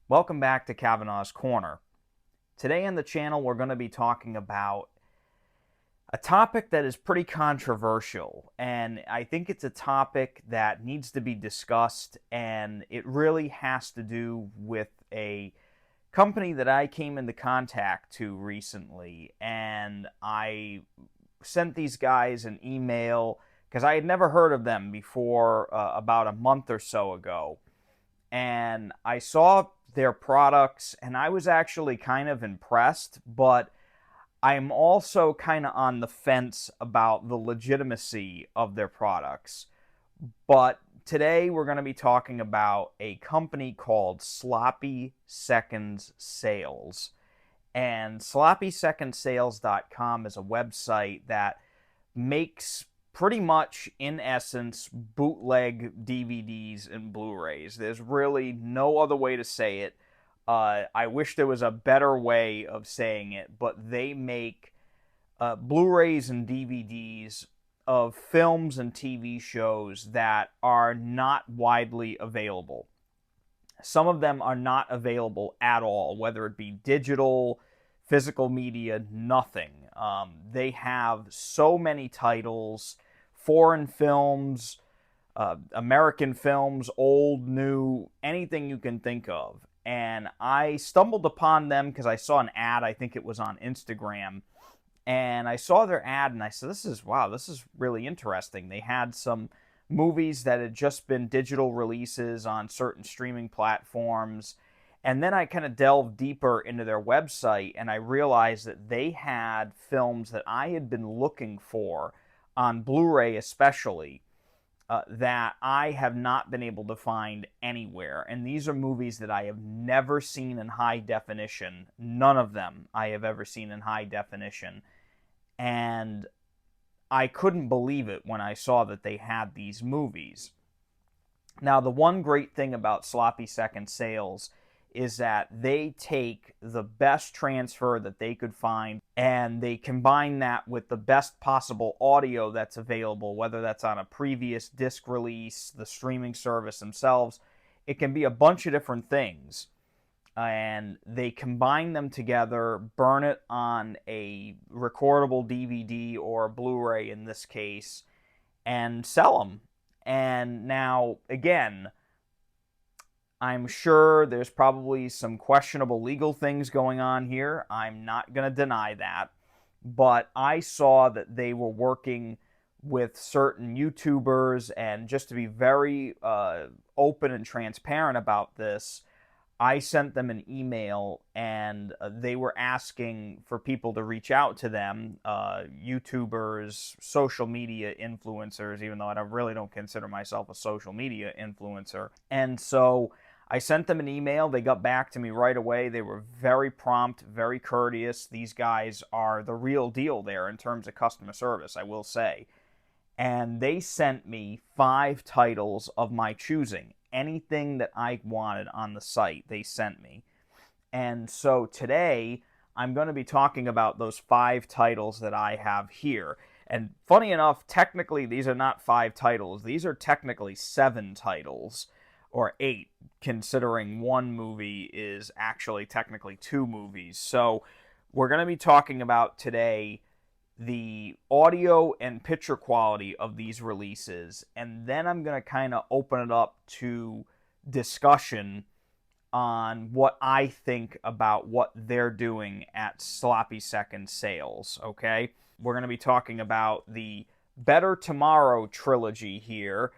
Welcome back to Cavanaugh's Corner. Today on the channel we're going to be talking about a topic that is pretty controversial, and I think it's a topic that needs to be discussed, and it really has to do with a company that I came into contact to recently, and I sent these guys an email because I had never heard of them before about a month or so ago, and I saw their products and I was actually kind of impressed, but I'm also kind of on the fence about the legitimacy of their products. But today we're going to be talking about a company called Sloppy Seconds Sales. And sloppysecondsales.com is a website that makes pretty much, in essence, bootleg DVDs and Blu-rays. There's really no other way to say it. I wish there was a better way of saying it, but they make Blu-rays and DVDs of films and TV shows that are not widely available. Some of them are not available at all, whether it be digital, physical media, nothing. They have so many titles, foreign films, American films, old, new, anything you can think of. And I stumbled upon them because I saw an ad, I think it was on Instagram, and I saw their ad and I said, wow, this is really interesting. They had some movies that had just been digital releases on certain streaming platforms. And then I kind of delved deeper into their website and I realized that they had films that I had been looking for on Blu-ray especially, that I have not been able to find anywhere. And these are movies that I have never seen in high definition. None of them I have ever seen in high definition. And I couldn't believe it when I saw that they had these movies. Now, the one great thing about Sloppy Second Sales is that they take the best transfer that they could find and they combine that with the best possible audio that's available, whether that's on a previous disc release, the streaming service themselves. It can be a bunch of different things. And they combine them together, burn it on a recordable DVD or Blu-ray in this case, and sell them. And now, again, I'm sure there's probably some questionable legal things going on here. I'm not going to deny that. But I saw that they were working with certain YouTubers, and just to be very open and transparent about this, I sent them an email and they were asking for people to reach out to them, YouTubers, social media influencers, even though I really don't consider myself a social media influencer. And so I sent them an email. They got back to me right away. They were very prompt, very courteous. These guys are the real deal there in terms of customer service, I will say. And they sent me 5 titles of my choosing. Anything that I wanted on the site, they sent me. And so today, I'm going to be talking about those 5 titles that I have here. And funny enough, technically, these are not 5 titles. These are technically 7 titles, or 8, considering one movie is actually technically 2 movies. So we're going to be talking about today the audio and picture quality of these releases, and then I'm going to kind of open it up to discussion on what I think about what they're doing at Sloppy Second Sales, okay? We're going to be talking about the Better Tomorrow trilogy here.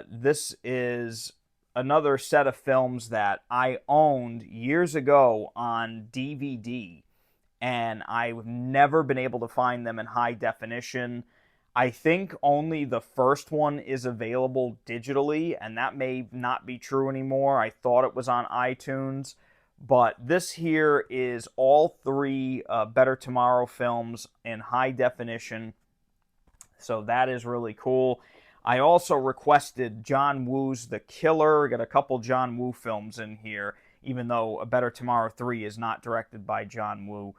This is another set of films that I owned years ago on DVD, and I've never been able to find them in high definition. I think only the first one is available digitally, and that may not be true anymore. I thought it was on iTunes, but this here is all 3 Better Tomorrow films in high definition, so that is really cool. I also requested John Woo's The Killer. Got a couple John Woo films in here, even though A Better Tomorrow 3 is not directed by John Woo.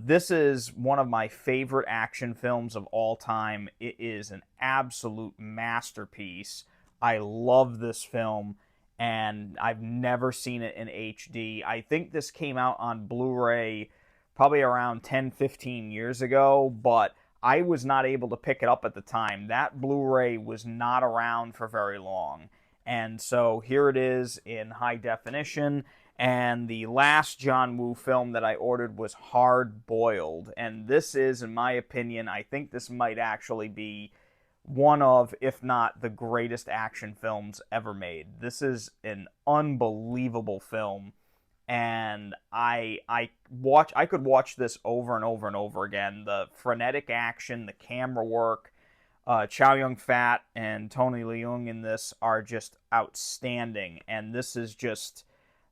This is one of my favorite action films of all time. It is an absolute masterpiece. I love this film, and I've never seen it in HD. I think this came out on Blu-ray probably around 10, 15 years ago, but I was not able to pick it up at the time. That Blu-ray was not around for very long. And so here it is in high definition. And the last John Woo film that I ordered was Hard Boiled. And this is, in my opinion, I think this might actually be one of, if not the greatest action films ever made. This is an unbelievable film, and I could watch this over and over and over again. The frenetic action, the camera work, Chow Yun-fat and Tony Leung in this are just outstanding, and this is just,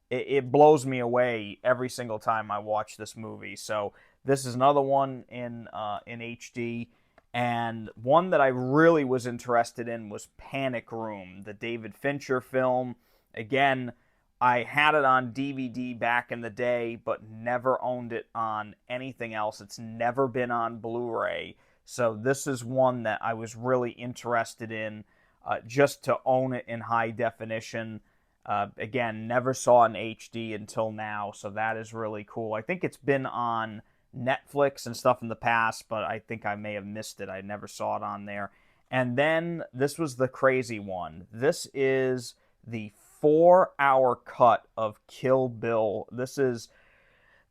it blows me away every single time I watch this movie. So this is another one in HD. And one that I really was interested in was Panic Room, the David Fincher film. Again, I had it on DVD back in the day, but never owned it on anything else. It's never been on Blu-ray. So this is one that I was really interested in, just to own it in high definition. Again, never saw an HD until now, so that is really cool. I think it's been on Netflix and stuff in the past, but I think I may have missed it. I never saw it on there. And then this was the crazy one. This is the 4-hour cut of Kill Bill. This is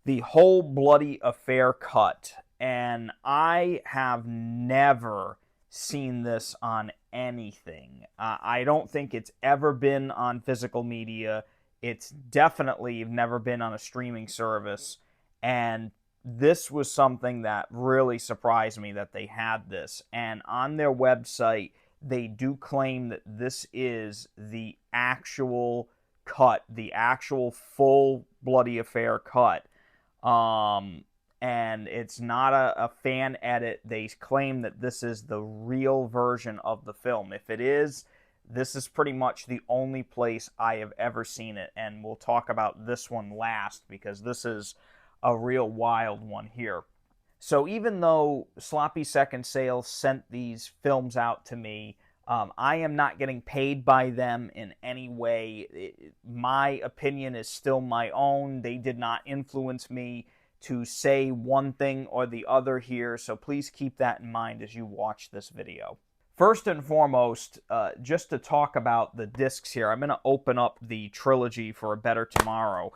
the whole bloody affair cut, and I have never seen this on anything. I don't think it's ever been on physical media. It's definitely never been on a streaming service, and this was something that really surprised me that they had this. And on their website, they do claim that this is the actual cut, the actual full bloody affair cut. And it's not a fan edit. They claim that this is the real version of the film. If it is, this is pretty much the only place I have ever seen it. And we'll talk about this one last, because this is a real wild one here. So even though Sloppy Second Sales sent these films out to me, I am not getting paid by them in any way. My opinion is still my own. They did not influence me to say one thing or the other here, so please keep that in mind as you watch this video. First and foremost, just to talk about the discs here, I'm going to open up the trilogy for A Better Tomorrow.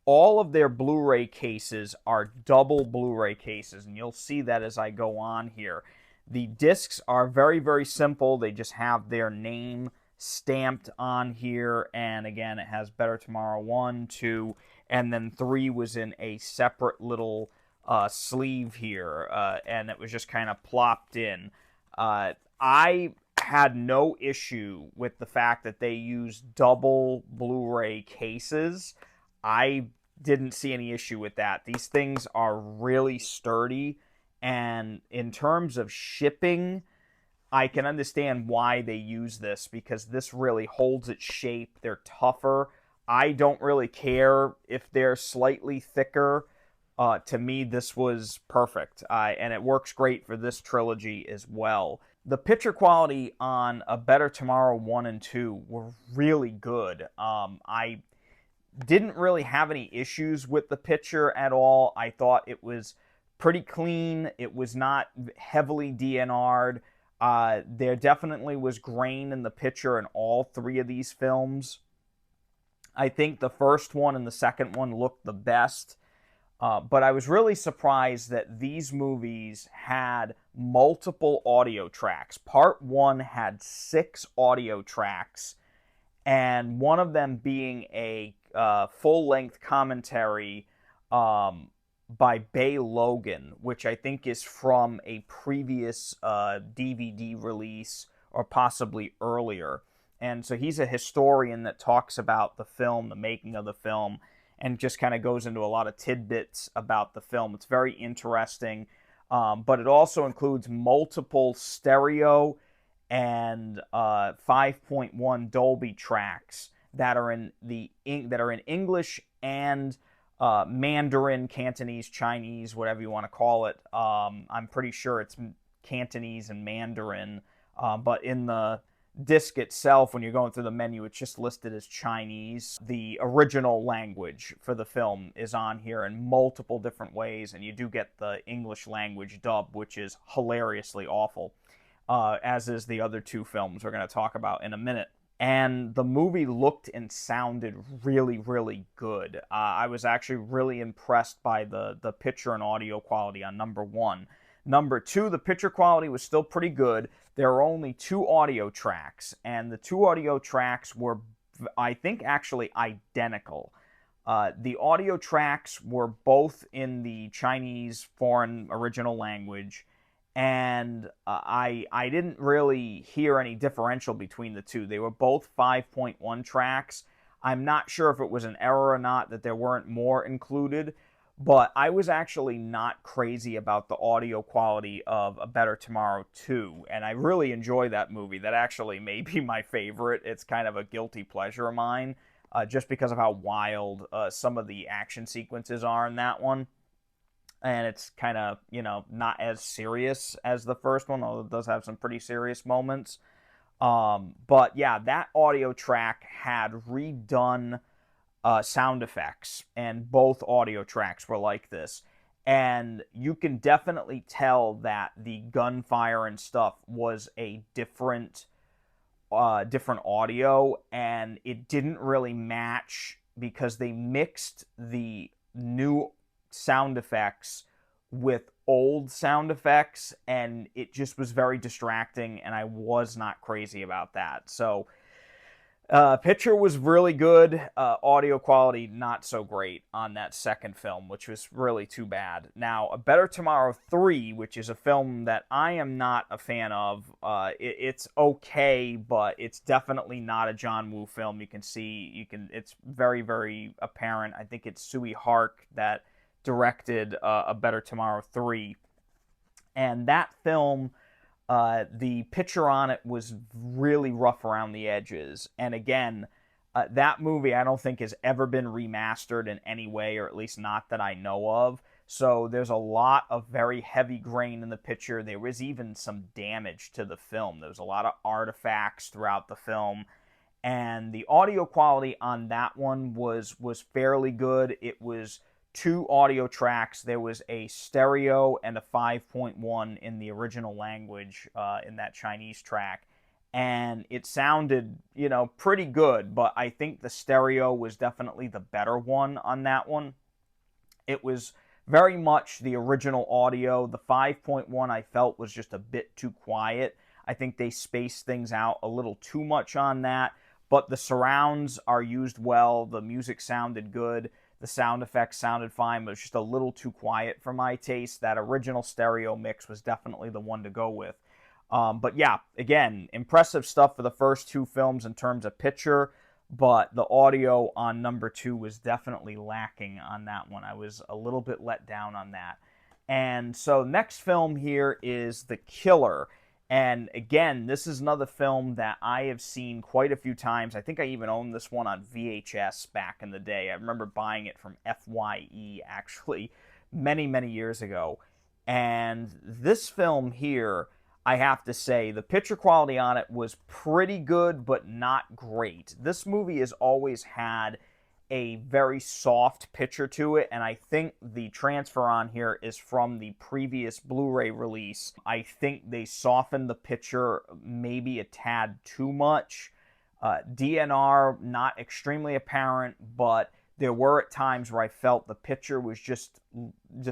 All of their Blu-ray cases are double Blu-ray cases, and you'll see that as I go on here. The discs are very, very simple. They just have their name stamped on here, and again, it has Better Tomorrow 1, 2, and then 3 was in a separate little sleeve here, and it was just kind of plopped in. I had no issue with the fact that they used double Blu-ray cases. I didn't see any issue with that. These things are really sturdy, and in terms of shipping, I can understand why they use this, because this really holds its shape. They're tougher. I don't really care if they're slightly thicker. To me, this was perfect, and it works great for this trilogy as well. The picture quality on A Better Tomorrow 1 and 2 were really good. I didn't really have any issues with the picture at all. I thought it was pretty clean. It was not heavily DNR'd. There definitely was grain in the picture in all three of these films. I think the first one and the second one looked the best. But I was really surprised that these movies had multiple audio tracks. Part 1 had 6 audio tracks, and one of them being a full-length commentary by Bay Logan, which I think is from a previous DVD release or possibly earlier. And so he's a historian that talks about the film, the making of the film, and just kind of goes into a lot of tidbits about the film. It's very interesting, but it also includes multiple stereo and 5.1 Dolby tracks that are in English and Mandarin, Cantonese, Chinese, whatever you want to call it. I'm pretty sure it's Cantonese and Mandarin, but in the disc itself, when you're going through the menu, it's just listed as Chinese. The original language for the film is on here in multiple different ways, and you do get the English language dub, which is hilariously awful, as is the other two films we're going to talk about in a minute. And the movie looked and sounded really, really good. I was actually really impressed by the picture and audio quality on number one. Number two, the picture quality was still pretty good. There were only 2 audio tracks, and the 2 audio tracks were, I think, actually identical. The audio tracks were both in the Chinese foreign original language, and I didn't really hear any differential between the two. They were both 5.1 tracks. I'm not sure if it was an error or not that there weren't more included, but I was actually not crazy about the audio quality of A Better Tomorrow 2, and I really enjoy that movie. That actually may be my favorite. It's kind of a guilty pleasure of mine, just because of how wild some of the action sequences are in that one. And it's kind of, not as serious as the first one, although it does have some pretty serious moments. But yeah, that audio track had redone sound effects, and both audio tracks were like this. And you can definitely tell that the gunfire and stuff was a different audio, and it didn't really match because they mixed the new sound effects with old sound effects, and it just was very distracting, and I was not crazy about that. So picture was really good, audio quality not so great on that second film, which was really too bad. Now, A Better Tomorrow 3, which is a film that I am not a fan of, it's okay, but it's definitely not a John Woo film. It's very, very apparent. I think it's Sui Hark that directed A Better Tomorrow 3. And that film, the picture on it was really rough around the edges. And again, that movie I don't think has ever been remastered in any way, or at least not that I know of. So there's a lot of very heavy grain in the picture. There was even some damage to the film. There was a lot of artifacts throughout the film. And the audio quality on that one was fairly good. It was 2 audio tracks. There was a stereo and a 5.1 in the original language in that Chinese track. And it sounded, pretty good, but I think the stereo was definitely the better one on that one. It was very much the original audio. The 5.1 I felt was just a bit too quiet. I think they spaced things out a little too much on that, but the surrounds are used well. The music sounded good. The sound effects sounded fine, but it was just a little too quiet for my taste. That original stereo mix was definitely the one to go with. But yeah, again, impressive stuff for the first 2 films in terms of picture, but the audio on number 2 was definitely lacking on that one. I was a little bit let down on that. And so next film here is The Killer. And again, this is another film that I have seen quite a few times. I think I even owned this one on VHS back in the day. I remember buying it from FYE, actually, many, many years ago. And this film here, I have to say, the picture quality on it was pretty good, but not great. This movie has always had a very soft picture to it, and I think the transfer on here is from the previous Blu-ray release. I think they softened the picture maybe a tad too much. DNR, not extremely apparent, but there were at times where I felt the picture was just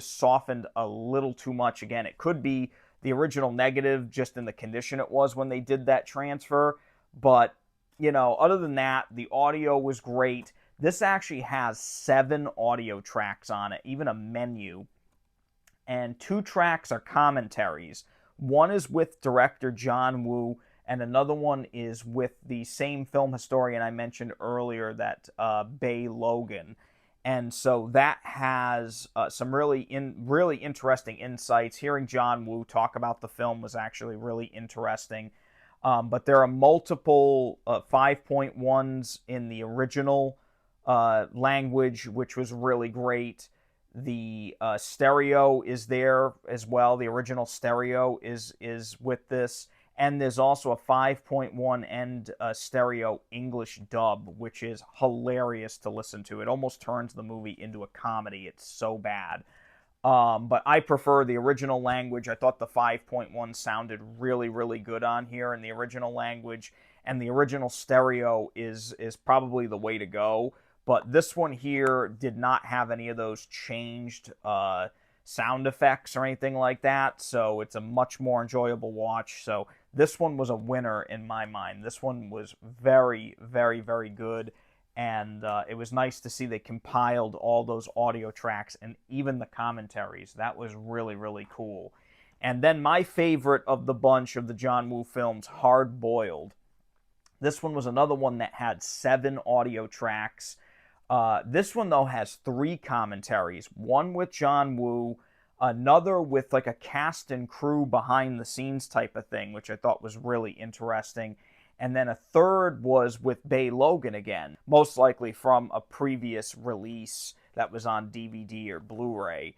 softened a little too much. Again, it could be the original negative just in the condition it was when they did that transfer, but, other than that, the audio was great. This actually has 7 audio tracks on it, even a menu. And 2 tracks are commentaries. One is with director John Woo, and another one is with the same film historian I mentioned earlier, that Bay Logan. And so that has some really interesting insights. Hearing John Woo talk about the film was actually really interesting. But there are multiple 5.1s in the original language, which was really great. The stereo is there as well. The original stereo is with this, And there's also a 5.1 end stereo English dub, which is hilarious to listen to. It almost turns the movie into a comedy. It's so bad. But I prefer the original language. I thought the 5.1 sounded really, really good on here in the original language. And the original stereo is probably the way to go. But this one here did not have any of those changed sound effects or anything like that. So it's a much more enjoyable watch. So this one was a winner in my mind. This one was very, very, very good. And it was nice to see they compiled all those audio tracks and even the commentaries. That was really, really cool. And then my favorite of the bunch of the John Woo films, Hard Boiled. This one was another one that had 7 audio tracks. This one, though, has 3 commentaries. One with John Woo, another with like a cast and crew behind the scenes type of thing, which I thought was really interesting. And then a third was with Bay Logan again, most likely from a previous release that was on DVD or Blu-ray.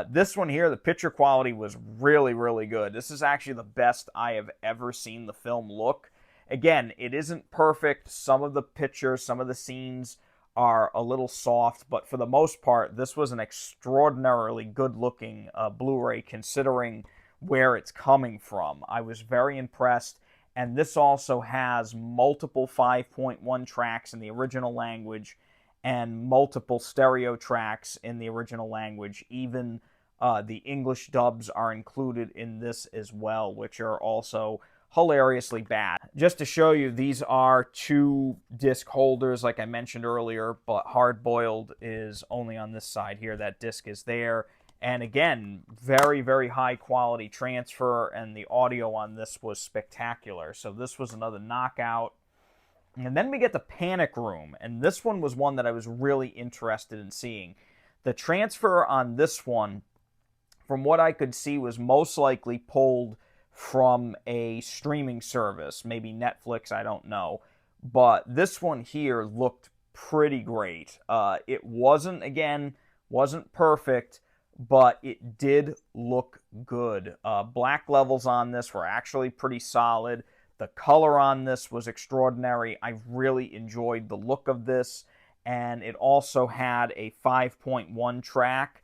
This one here, the picture quality was really, really good. This is actually the best I have ever seen the film look. Again, it isn't perfect. Some of the pictures, some of the scenes are a little soft, but for the most part, this was an extraordinarily good-looking Blu-ray considering where it's coming from. I was very impressed. And this also has multiple 5.1 tracks in the original language and multiple stereo tracks in the original language. Even the English dubs are included in this as well, which are also hilariously bad. Just to show you, these are 2 disc holders, like I mentioned earlier, but Hard Boiled is only on this side here. That disc is there. And again, very, very high quality transfer, and the audio on this was spectacular. So this was another knockout. And then we get the Panic Room, and this one was one that I was really interested in seeing. The transfer on this one, from what I could see, was most likely pulled from a streaming service, maybe Netflix, I don't know. But this one here looked pretty great. It wasn't perfect, but it did look good. Black levels on this were actually pretty solid. The color on this was extraordinary. I really enjoyed the look of this. And it also had a 5.1 track,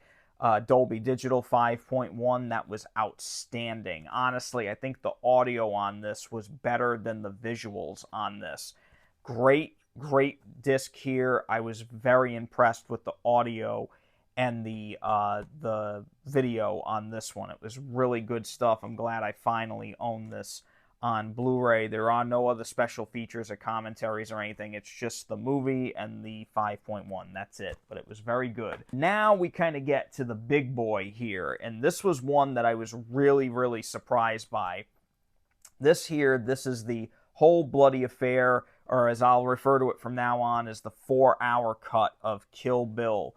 Dolby Digital 5.1. That was outstanding. Honestly, I think the audio on this was better than the visuals on this. Great, great disc here. I was very impressed with the audio and the video on this one. It was really good stuff. I'm glad I finally own this on Blu-ray. There are no other special features or commentaries or anything. It's just the movie and the 5.1. That's it. But it was very good. Now we kind of get to the big boy here. And this was one that I was really, really surprised by. This is the Whole Bloody Affair, or as I'll refer to it from now on, as the 4-hour cut of Kill Bill.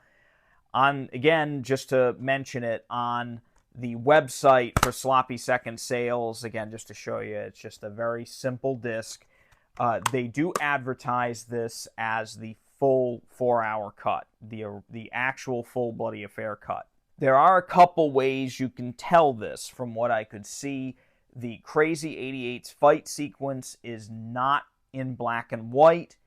Again, just to mention it, on the website for Sloppy Second Sales, again, just to show you, it's just a very simple disc. They do advertise this as the full 4-hour cut, the actual Full Bloody Affair cut. There are a couple ways you can tell this from what I could see. The Crazy 88's fight sequence is not in black and white,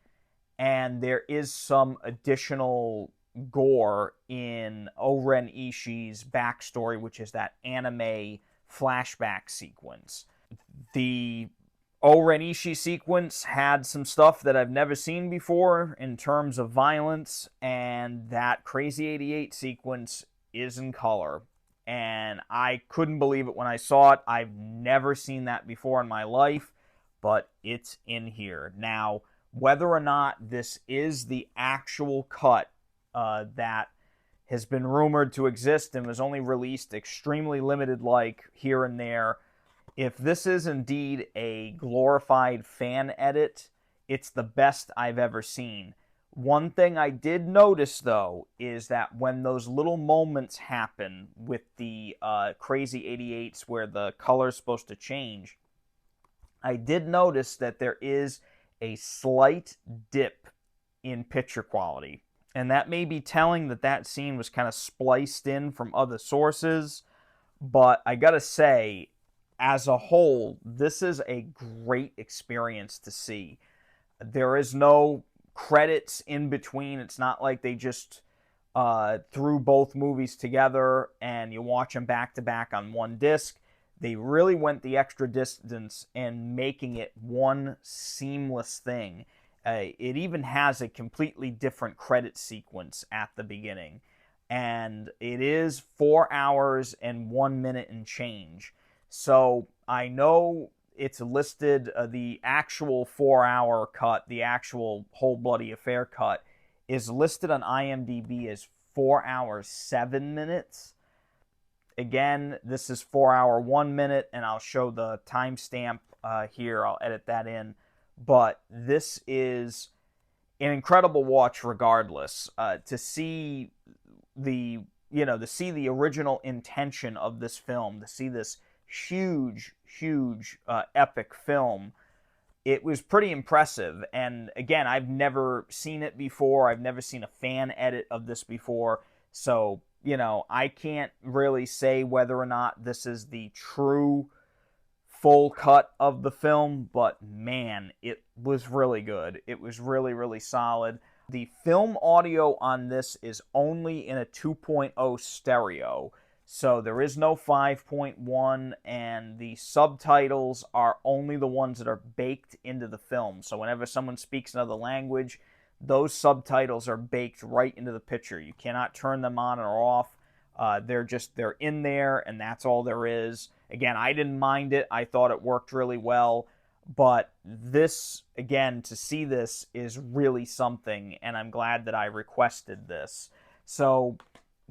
and there is some additional gore in O-Ren Ishii's backstory, which is that anime flashback sequence. The O-Ren Ishii sequence had some stuff that I've never seen before in terms of violence, and that Crazy 88 sequence is in color. And I couldn't believe it when I saw it. I've never seen that before in my life, but it's in here. Now, whether or not this is the actual cut that has been rumored to exist and was only released extremely limited, like here and there, if this is indeed a glorified fan edit, it's the best I've ever seen. One thing I did notice, though, is that when those little moments happen with the Crazy 88s where the color's supposed to change, I did notice that there is a slight dip in picture quality. And that may be telling that that scene was kind of spliced in from other sources. But I gotta say, as a whole, this is a great experience to see. There is no credits in between. It's not like they just threw both movies together and you watch them back to back on one disc. They really went the extra distance in making it one seamless thing. It even has a completely different credit sequence at the beginning. And it is 4 hours and 1 minute and change. So I know it's listed, the actual 4 hour cut, the actual Whole Bloody Affair cut, is listed on IMDb as 4 hours 7 minutes. Again, this is 4 hour 1 minute, and I'll show the timestamp here. I'll edit that in. But this is an incredible watch regardless. To see the original intention of this film, to see this huge epic film, it was pretty impressive. And again, I've never seen it before. I've never seen a fan edit of this before. So, I can't really say whether or not this is the true full cut of the film, but man, it was really good. It was really solid. The film audio on this is only in a 2.0 stereo, so there is no 5.1, and the subtitles are only the ones that are baked into the film. So whenever someone speaks another language, those subtitles are baked right into the picture. You cannot turn them on or off. They're in there, and that's all there is. Again, I didn't mind it. I thought it worked really well. But this, again, to see this is really something, and I'm glad that I requested this. So,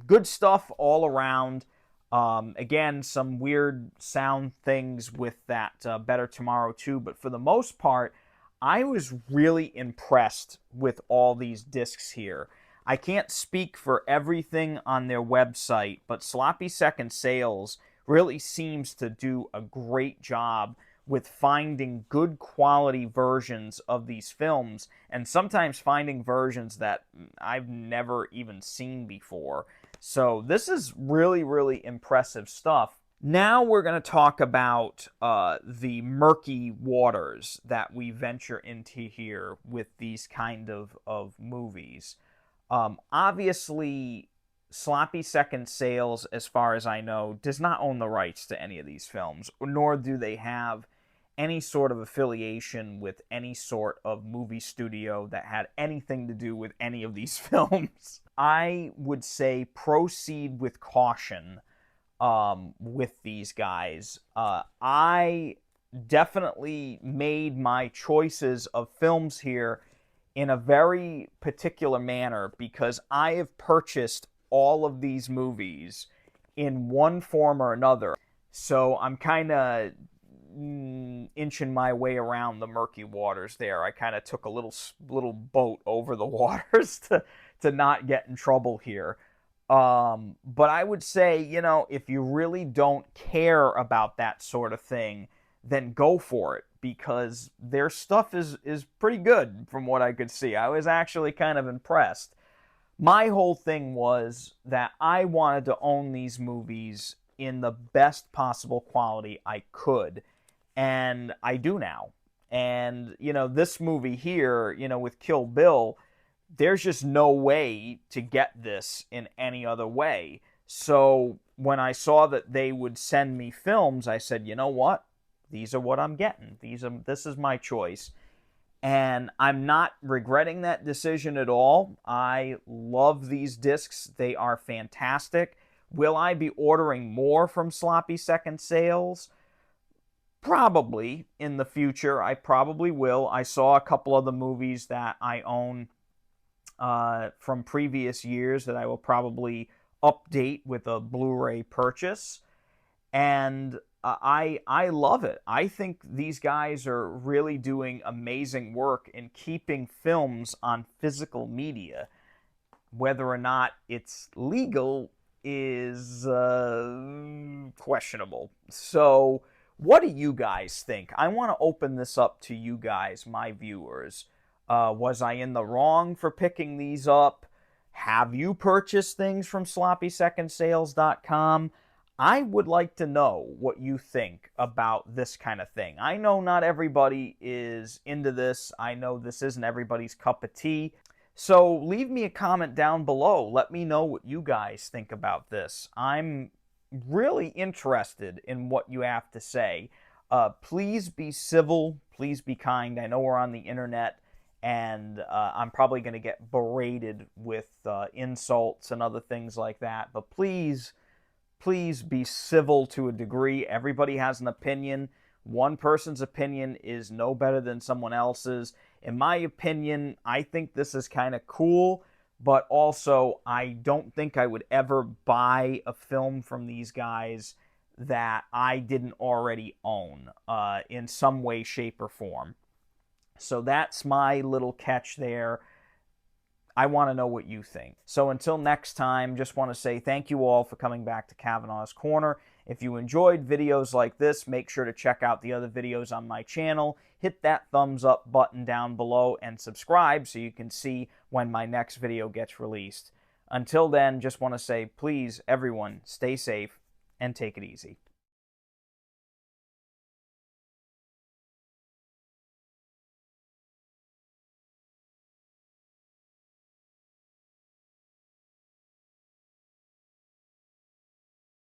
good stuff all around. Again, some weird sound things with that Better Tomorrow 2, but for the most part, I was really impressed with all these discs here. I can't speak for everything on their website, but Sloppy Second Sales really seems to do a great job with finding good quality versions of these films, and sometimes finding versions that I've never even seen before. So this is really impressive stuff. Now we're going to talk about the murky waters that we venture into here with these kind of movies. Obviously, Sloppy Second Sales, as far as I know, does not own the rights to any of these films, nor do they have any sort of affiliation with any sort of movie studio that had anything to do with any of these films. I would say proceed with caution with these guys. I definitely made my choices of films here in a very particular manner because I have purchased all of these movies in one form or another. So I'm kind of inching my way around the murky waters there. I kind of took a little boat over the waters to not get in trouble here. But I would say, if you really don't care about that sort of thing, then go for it, because their stuff is pretty good from what I could see. I was actually kind of impressed. My whole thing was that I wanted to own these movies in the best possible quality I could, and I do now. And, this movie here, with Kill Bill, there's just no way to get this in any other way. So when I saw that they would send me films, I said, you know what? These are what I'm getting. This is my choice. And I'm not regretting that decision at all. I love these discs. They are fantastic. Will I be ordering more from Sloppy Second Sales? Probably in the future. I probably will. I saw a couple of the movies that I own from previous years that I will probably update with a Blu-ray purchase. And I love it. I think these guys are really doing amazing work in keeping films on physical media. Whether or not it's legal is questionable. So, what do you guys think? I want to open this up to you guys, my viewers. Was I in the wrong for picking these up? Have you purchased things from SloppySecondSales.com? I would like to know what you think about this kind of thing. I know not everybody is into this. I know this isn't everybody's cup of tea. So leave me a comment down below. Let me know what you guys think about this. I'm really interested in what you have to say. Please be civil. Please be kind. I know we're on the internet, and I'm probably going to get berated with insults and other things like that. But please be civil to a degree. Everybody has an opinion. One person's opinion is no better than someone else's. In my opinion, I think this is kind of cool, but also I don't think I would ever buy a film from these guys that I didn't already own in some way, shape, or form. So that's my little catch there. I want to know what you think. So until next time, just want to say thank you all for coming back to Cavanaugh's Corner. If you enjoyed videos like this, make sure to check out the other videos on my channel. Hit that thumbs up button down below and subscribe so you can see when my next video gets released. Until then, just want to say, please, everyone, stay safe and take it easy.